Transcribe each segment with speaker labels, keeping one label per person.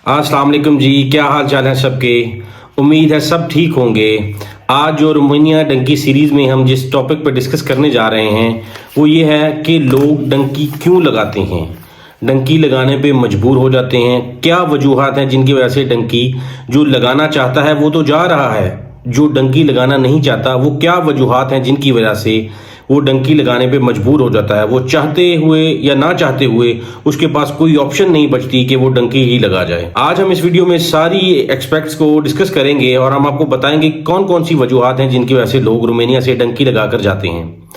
Speaker 1: अस्सलाम वालेकुम जी, क्या हाल चाल है सबके। उम्मीद है सब ठीक होंगे। आज जो रोमानिया डंकी सीरीज में हम जिस टॉपिक पर डिस्कस करने जा रहे हैं वो ये है कि लोग डंकी क्यों लगाते हैं, डंकी लगाने पे मजबूर हो जाते हैं, क्या वजूहात हैं जिनकी वजह से डंकी जो लगाना चाहता है वो तो जा रहा है, जो डंकी लगाना नहीं चाहता वो क्या वजूहात हैं जिनकी वजह से वो डंकी लगाने पे मजबूर हो जाता है। वो चाहते हुए या ना चाहते हुए उसके पास कोई ऑप्शन नहीं बचती कि वो डंकी ही लगा जाए। आज हम इस वीडियो में सारी एक्सपेक्ट्स को डिस्कस करेंगे और हम आपको बताएंगे कौन कौन सी वजूहात हैं जिनकी वजह से लोग रोमानिया से डंकी लगाकर जाते हैं।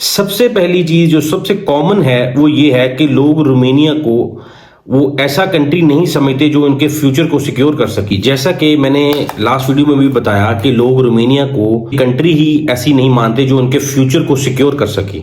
Speaker 1: सबसे पहली चीज जो सबसे कॉमन है वो ये है कि लोग रोमानिया को वो ऐसा कंट्री नहीं समझते जो उनके फ्यूचर को सिक्योर कर सकी। जैसा कि मैंने लास्ट वीडियो में भी बताया कि लोग रोमानिया को कंट्री ही ऐसी नहीं मानते जो उनके फ्यूचर को सिक्योर कर सके,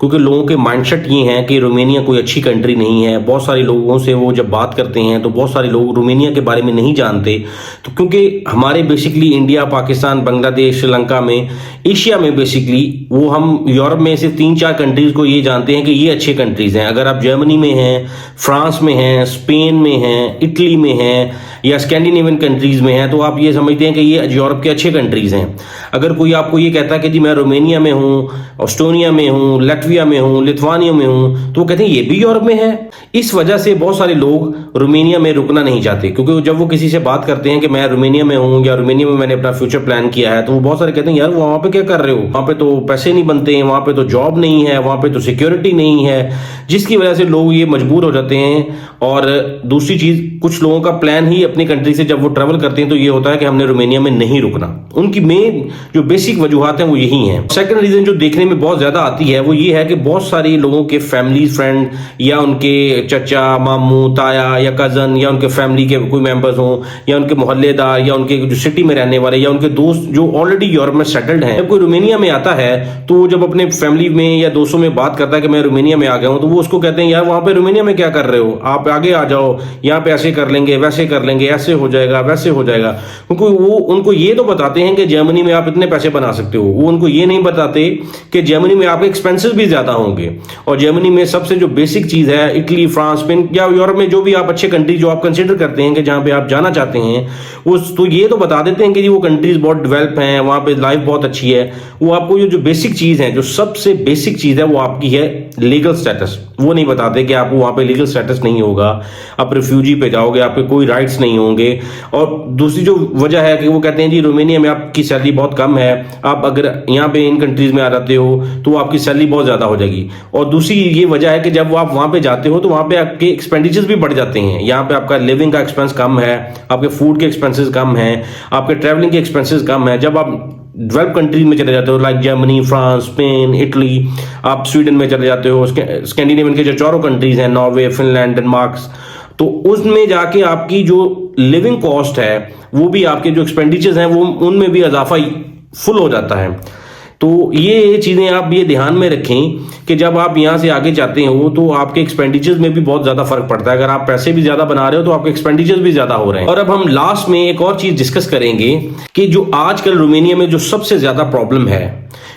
Speaker 1: क्योंकि लोगों के माइंडसेट ये हैं कि रोमानिया कोई अच्छी कंट्री नहीं है। बहुत सारे लोगों से वो जब बात करते हैं तो बहुत सारे लोग रोमानिया के बारे में नहीं जानते, तो क्योंकि हमारे बेसिकली इंडिया, पाकिस्तान, बांग्लादेश, श्रीलंका में, एशिया में बेसिकली वो हम यूरोप में से 3-4 कंट्रीज को ये जानते हैं कि ये अच्छे कंट्रीज हैं। अगर आप जर्मनी में हैं, फ्रांस में हैं, स्पेन में हैं, इटली में हैं या स्कैंडिनेवियन कंट्रीज में हैं तो आप ये समझते हैं कि ये यूरोप के अच्छे कंट्रीज हैं। अगर कोई आपको ये कहता है कि जी मैं रोमानिया में हूँ, ऑस्ट्रेलिया में हूँ, लटविया में हूँ, लिथुआनिया में हूँ, तो वो कहते हैं ये भी यूरोप में है। इस वजह से बहुत सारे लोग रोमानिया में रुकना नहीं चाहते, क्योंकि जब वो किसी से बात करते हैं कि मैं रोमानिया में हूँ या रोमानिया में मैंने अपना फ्यूचर प्लान किया है, तो वो बहुत सारे कहते हैं यार वहां पे क्या कर रहे हो, वहां पे तो पैसे नहीं बनते हैं, वहां पे तो जॉब नहीं है, वहां पे तो सिक्योरिटी नहीं है, जिसकी वजह से लोग ये मजबूर हो जाते हैं। और दूसरी चीज, कुछ लोगों का प्लान ही अपनी कंट्री से जब वो ट्रेवल करते हैं तो ये होता है कि हमने रोमानिया में नहीं रुकना। उनकी मेन जो बेसिक वजूहात हैं वो यही हैं। सेकंड रीजन जो देखने में बहुत ज्यादा आती है वो ये है कि बहुत सारे लोगों के फैमिली फ्रेंड या उनके चचा, मामू, ताया या कजन या उनके फैमिली के कोई मेंबर्स हों या उनके मोहल्लेदार या उनके जो सिटी में रहने वाले या उनके दोस्त जो ऑलरेडी यूरोप में सेटल्ड हैं, जब कोई रोमानिया में आता है तो वो जब अपने फैमिली में या दोस्तों में बात करता है कि मैं रोमानिया में आ गया हूं, तो वो उसको कहते हैं यार वहां पे रोमानिया में क्या कर रहे हो, आप आगे आ जाओ, यहाँ पे ऐसे कर लेंगे, वैसे कर लेंगे, ऐसे हो जाएगा, वैसे हो जाएगा। क्योंकि वो उनको ये तो बताते हैं कि जर्मनी में आप इतने पैसे बना सकते हो, वो उनको ये नहीं बताते कि जर्मनी में आपके एक्सपेंसेस भी ज्यादा होंगे। और जर्मनी में सबसे जो बेसिक चीज है, इटली, फ्रांस, स्पेन या यूरोप में जो भी आप अच्छे कंट्री जो आप कंसिडर करते हैं कि जहां पे आप जाना चाहते हैं, वो तो ये तो बता देते हैं कि वो कंट्रीज बहुत डेवलप हैं, वहां पे लाइफ बहुत अच्छी है। वो आपको जो बेसिक चीज है, जो सबसे बेसिक चीज है वो आपकी है लीगल स्टेटस। वो नहीं बताते कि आपको वहां पे लीगल स्टेटस नहीं होगा, आप रिफ्यूजी पे जाओगे, आपके कोई राइट्स नहीं होंगे। और दूसरी जो वजह है कि वो कहते हैं जी रोमानिया में आपकी सैलरी बहुत कम है, आप अगर यहाँ पे इन कंट्रीज में आ जाते हो तो आपकी सैलरी बहुत ज्यादा हो जाएगी। और दूसरी ये वजह है कि जब आप वहां पे जाते हो तो वहां पे आपके एक्सपेंडिचर्स भी बढ़ जाते हैं। यहाँ पे आपका लिविंग का एक्सपेंस कम है, आपके फूड के एक्सपेंसेस कम है, आपके ट्रैवलिंग के एक्सपेंसेस कम है। जब आप डेवलप कंट्रीज में चले जाते हो like Germany, France, Spain, Italy, आप स्वीडन में चले जाते हो, स्कैंडिनेवियन के जो 4 कंट्रीज हैं, नॉर्वे, फिनलैंड, डेनमार्क, तो उसमें जाके आपकी जो लिविंग कॉस्ट है वो भी, आपके जो एक्सपेंडिचर्स हैं वो उनमें भी इजाफा फुल हो जाता है। तो ये चीजें आप ये ध्यान में रखें कि जब आप यहां से आगे जाते हो तो आपके एक्सपेंडिचर्स में भी बहुत ज्यादा फर्क पड़ता है। अगर आप पैसे भी ज्यादा बना रहे हो तो आपके एक्सपेंडिचर्स भी ज्यादा हो रहे हैं। और अब हम लास्ट में एक और चीज डिस्कस करेंगे कि जो आजकल रोमानिया में जो सबसे ज्यादा प्रॉब्लम है,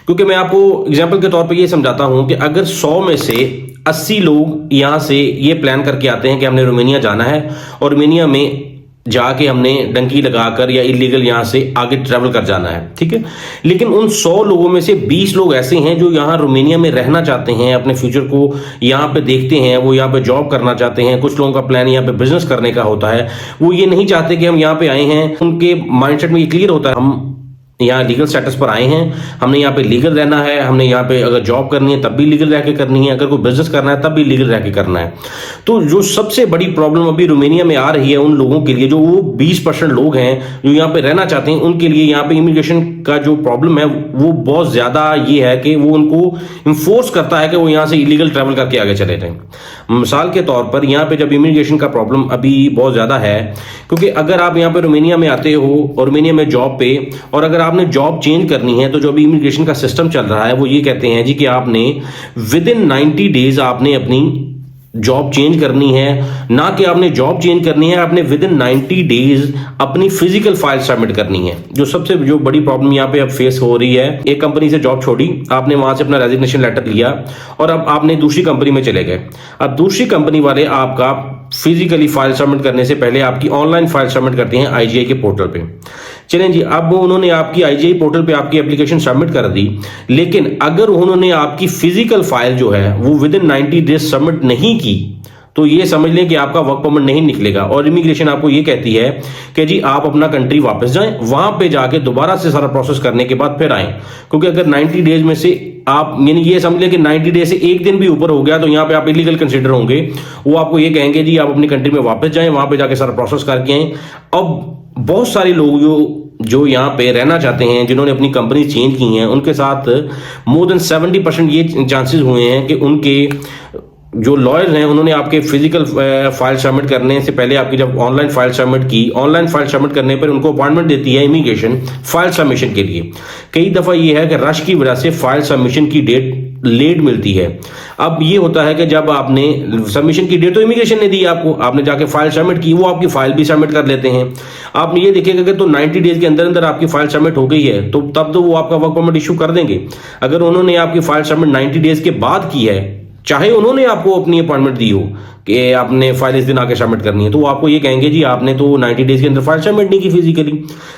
Speaker 1: क्योंकि मैं आपको एग्जाम्पल के तौर पर ये समझाता हूं कि अगर 100 में से 80 लोग यहां से ये प्लान करके आते हैं कि हमने रोमानिया जाना है और रोमानिया में जाके हमने डंकी लगाकर या इलीगल यहां से आगे ट्रैवल कर जाना है, ठीक है। लेकिन उन 100 लोगों में से 20 लोग ऐसे हैं जो यहां रोमानिया में रहना चाहते हैं, अपने फ्यूचर को यहां पे देखते हैं, वो यहां पे जॉब करना चाहते हैं। कुछ लोगों का प्लान यहां पे बिजनेस करने का होता है। वो ये नहीं चाहते कि हम यहां पे आए हैं, उनके माइंडसेट में ये क्लियर होता है हम यहाँ लीगल स्टेटस पर आए हैं, हमने यहाँ पे लीगल रहना है, हमने यहाँ पे अगर जॉब करनी है तब भी लीगल रह के करनी है, अगर कोई बिजनेस करना है तब भी लीगल रह के करना है। तो जो सबसे बड़ी प्रॉब्लम अभी रोमानिया में आ रही है उन लोगों के लिए, जो वो 20% लोग हैं जो यहाँ पे रहना चाहते हैं, उनके लिए यहाँ पे इमिग्रेशन का जो प्रॉब्लम है वो बहुत ज्यादा ये है कि वो उनको इंफोर्स करता है कि वो यहाँ से इलीगल ट्रैवल करके आगे चले जाएं। मिसाल के तौर पर यहाँ पे जब इमिग्रेशन का प्रॉब्लम अभी बहुत ज्यादा है, क्योंकि अगर आप यहाँ पे रोमानिया में आते हो और रोमानिया में जॉब पे, और अगर आपने जॉब चेंज करनी है तो जो अभी इमिग्रेशन का सिस्टम चल रहा है वो ये कहते हैं जी कि आपने विद इन 90 डेज आपने अपनी जॉब चेंज करनी है, ना कि आपने जॉब चेंज करनी है, आपने विद इन 90 डेज अपनी फिजिकल फाइल सबमिट करनी है। जो सबसे जो बड़ी प्रॉब्लम यहाँ पे अब फेस हो रही है, एक कंपनी से जॉब छोड़ी, आपने वहां से अपना रेजिग्नेशन लेटर लिया और अब आपने दूसरी कंपनी में चले गए। अब दूसरी कंपनी वाले आपका फिजिकली फाइल सबमिट करने से पहले आपकी ऑनलाइन फाइल सबमिट करते हैं आईजीआई के पोर्टल पे। चलें जी, अब उन्होंने आपकी आईजीआई पोर्टल पे आपकी एप्लीकेशन सबमिट कर दी, लेकिन अगर उन्होंने आपकी फिजिकल फाइल जो है वो विद इन 90 डेज सबमिट नहीं की तो ये समझ लें कि आपका वर्क परमिट नहीं निकलेगा और इमिग्रेशन आपको ये कहती है कि जी आप अपना कंट्री वापस जाएं, वहां पे जाके दोबारा से सारा प्रोसेस करने के बाद फिर आएं। क्योंकि अगर 90 डेज में से आप यानी ये समझ लें कि 90 डेज से एक दिन भी ऊपर हो गया तो यहाँ पे आप इलीगल कंसिडर होंगे। वो आपको ये कहेंगे जी आप अपनी कंट्री में वापस जाएं, वहां पे जाके सारा प्रोसेस करके आएं। अब बहुत सारे लोग जो यहाँ पे रहना चाहते हैं, जिन्होंने अपनी कंपनी चेंज की हैं, उनके साथ मोर देन 70% ये चांसेस हुए हैं कि उनके जो लॉयर्स हैं उन्होंने आपके फिजिकल फाइल सबमिट करने से पहले आपकी जब ऑनलाइन फाइल सबमिट की, ऑनलाइन फाइल सबमिट करने पर उनको अपॉइंटमेंट देती है इमिग्रेशन फाइल सबमिशन के लिए। कई दफ़ा ये है कि रश की वजह से फाइल सबमिशन की डेट लेट मिलती है। अब ये होता है कि जब आपने सबमिशन की डेट तो इमिग्रेशन ने दी आपको, आपने जाके फाइल सबमिट की, वो आपकी फाइल भी सबमिट कर लेते हैं। आपने ये देखिएगा कि तो 90 डेज के अंदर अंदर आपकी फाइल सबमिट हो गई है तो तब तो वो आपका वर्क परमिट इशू कर देंगे। अगर उन्होंने आपकी फाइल सबमिट 90 डेज के बाद की है, चाहे उन्होंने आपको अपनी अपॉइंटमेंट दी हो कि आपने फाइल इस दिन आके सबमिट करनी है, तो वो आपको ये कहेंगे जी आपने तो 90 डेज के अंदर फाइल सबमिट नहीं की फिजिकली।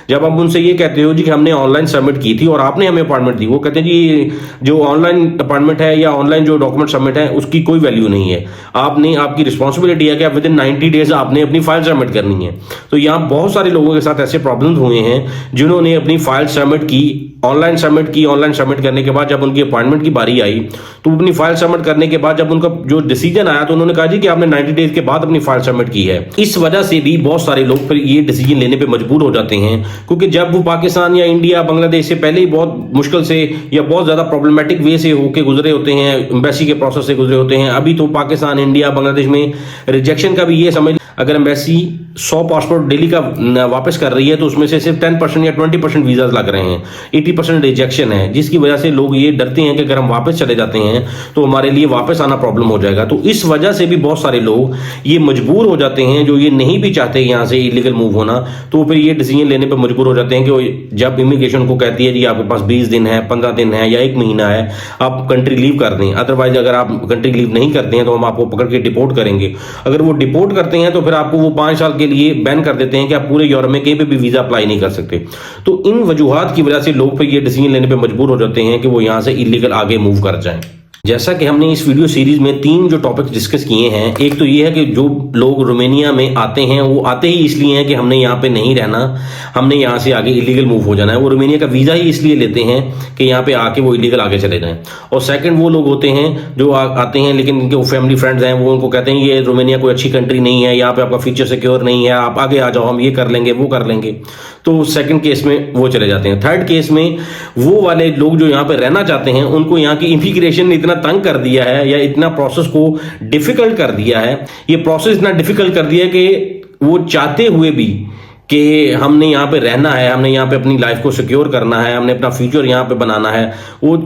Speaker 1: जब आप उनसे ये कहते हो जी कि हमने ऑनलाइन सबमिट की थी और आपने हमें अपॉइंटमेंट दी, वो कहते हैं जी जो ऑनलाइन अपॉइंटमेंट है या ऑनलाइन जो डॉक्यूमेंट सबमिट है उसकी कोई वैल्यू नहीं है। आपने आपकी रिस्पॉन्सिबिलिटी है कि आप विद इन 90 डेज आपने अपनी फाइल सबमिट करनी है। तो यहाँ बहुत सारे लोगों के साथ ऐसे प्रॉब्लम हुए हैं जिन्होंने अपनी फाइल सबमिट की, ऑनलाइन सबमिट की, ऑनलाइन सबमिट करने के बाद जब उनकी अपॉइंटमेंट की बारी आई तो अपनी फाइल सबमिट करने के बाद जब उनका जो डिसीजन आया तो उन्होंने कहा जी कि आपने 90 डेज के बाद अपनी फाइल सबमिट की है। इस वजह से भी बहुत सारे लोग फिर ये डिसीजन लेने पे मजबूर हो जाते हैं, क्योंकि जब वो पाकिस्तान या इंडिया बांग्लादेश से पहले ही बहुत मुश्किल से या बहुत ज्यादा प्रॉब्लमेटिक वे से होके गुजरे होते हैं, एम्बेसी के प्रोसेस से गुजरे होते हैं। अभी तो पाकिस्तान, इंडिया, बांग्लादेश में रिजेक्शन का भी ये समझ, अगर एम्बेसी 100 पासपोर्ट डेली का वापस कर रही है तो उसमें से सिर्फ 10% या 20% वीजाज लग रहे हैं, 80% रिजेक्शन है, जिसकी वजह से लोग ये डरते हैं कि अगर हम वापस चले जाते हैं तो हमारे लिए वापस आना प्रॉब्लम हो जाएगा। तो इस वजह से भी बहुत सारे लोग ये मजबूर हो जाते हैं, जो ये नहीं भी चाहते यहाँ से इलीगल मूव होना, तो फिर ये डिसीजन लेने पर मजबूर हो जाते हैं कि जब इमिग्रेशन को कहती है जी आपके पास 20 दिन है, 15 दिन है या 1 महीना है, आप कंट्री लीव कर दें, अदरवाइज अगर आप कंट्री लीव नहीं करते हैं तो हम आपको पकड़ के डिपोर्ट करेंगे। अगर वो डिपोर्ट करते हैं तो फिर आपको वो 5 साल के लिए बैन कर देते हैं कि आप पूरे यूरोप में कहीं पे भी वीजा अप्लाई नहीं कर सकते। तो इन वजूहात की वजह से लोग फिर ये डिसीजन लेने पे मजबूर हो जाते हैं कि वो यहां से इलीगल आगे मूव कर जाएं। जैसा कि हमने इस वीडियो सीरीज में 3 जो टॉपिक्स डिस्कस किए हैं, एक तो ये है कि जो लोग रोमानिया में आते हैं वो आते ही इसलिए हैं कि हमने यहाँ पे नहीं रहना, हमने यहाँ से आगे इलीगल मूव हो जाना है। वो रोमानिया का वीज़ा ही इसलिए लेते हैं कि यहाँ पे आके वो इलीगल आगे चले जाएं। और सेकंड वो लोग होते हैं जो आते हैं लेकिन इनके फैमिली फ्रेंड्स हैं, वो उनको कहते हैं ये रोमानिया कोई अच्छी कंट्री नहीं है, यहाँ पे आपका फ्यूचर सिक्योर नहीं है, आप आगे आ जाओ, हम ये कर लेंगे वो कर लेंगे। तो सेकंड केस में वो चले जाते हैं। थर्ड केस में वो वाले लोग जो यहाँ पे रहना चाहते हैं उनको यहाँ की इमिग्रेशन ने इतना तंग कर दिया है या इतना प्रोसेस को डिफिकल्ट कर दिया है, ये प्रोसेस इतना डिफिकल्ट कर दिया है कि वो चाहते हुए भी कि हमने यहाँ पे रहना है, हमने यहाँ पे अपनी लाइफ को सिक्योर करना है, हमने अपना फ्यूचर यहाँ पे बनाना है, वो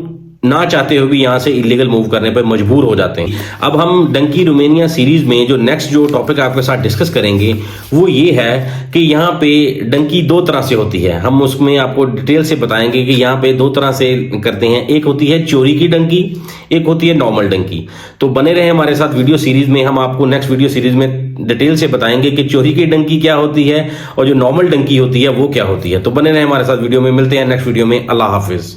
Speaker 1: ना चाहते हुए भी यहाँ से इलीगल मूव करने पर मजबूर हो जाते हैं। अब हम डंकी रोमानिया सीरीज में जो नेक्स्ट जो टॉपिक आपके साथ डिस्कस करेंगे वो ये है कि यहाँ पे डंकी 2 तरह से होती है। हम उसमें आपको डिटेल से बताएंगे कि यहाँ पे 2 तरह से करते हैं, एक होती है चोरी की डंकी, एक होती है नॉर्मल डंकी। तो बने रहे हमारे साथ वीडियो सीरीज में, हम आपको नेक्स्ट वीडियो सीरीज में डिटेल से बताएंगे कि चोरी की डंकी क्या होती है और जो नॉर्मल डंकी होती है वो क्या होती है। तो बने रहे हमारे साथ वीडियो में, मिलते हैं नेक्स्ट वीडियो में। अल्लाह हाफिज।